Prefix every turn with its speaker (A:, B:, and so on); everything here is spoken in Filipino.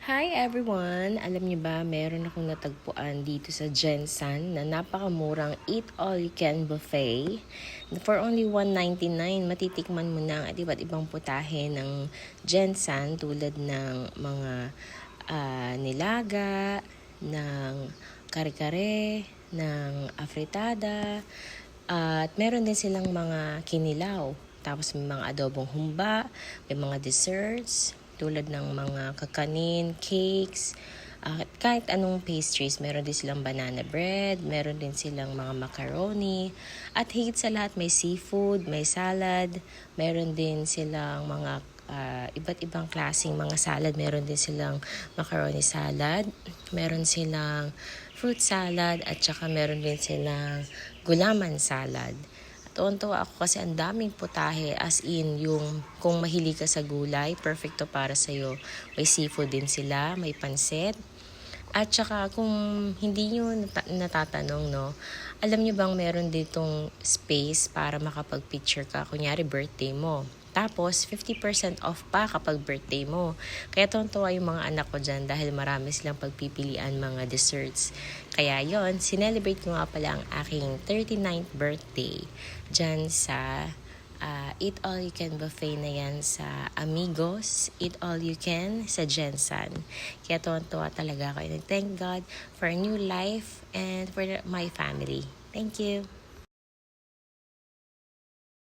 A: Hi everyone! Alam niyo ba, meron akong natagpuan dito sa Jensan na napakamurang Eat All You Can buffet. For only $1.99, matitikman mo na ang iba't ibang putahe ng Jensan tulad ng mga nilaga, ng kare-kare, ng afritada, at meron din silang mga kinilaw. Tapos may mga adobong humba, may mga desserts, tulad ng mga kakanin, cakes, at kahit anong pastries. Meron din silang banana bread, meron din silang mga macaroni, at higit sa lahat may seafood, may salad, meron din silang mga iba't ibang klaseng mga salad. Meron din silang macaroni salad, meron silang fruit salad, at saka meron din silang gulaman salad. Tuwan-tuwa ako kasi ang daming putahe, as in yung kung mahilig ka sa gulay, perfecto para sa'yo. May seafood din sila, may pansit. At saka kung hindi nyo natatanong, no, alam nyo bang meron ditong space para makapag-picture ka, kunyari birthday mo. Tapos, 50% off pa kapag birthday mo. Kaya tuwan-tuwa yung mga anak ko dyan dahil marami silang pagpipilian mga desserts. Kaya yon, sinelebrate ko nga pala ang aking 39th birthday dyan sa Eat All You Can buffet na yan sa Amigos, Eat All You Can sa Jensan. Kaya tuwan-tuwa talaga ako. And thank God for a new life and for my family. Thank you.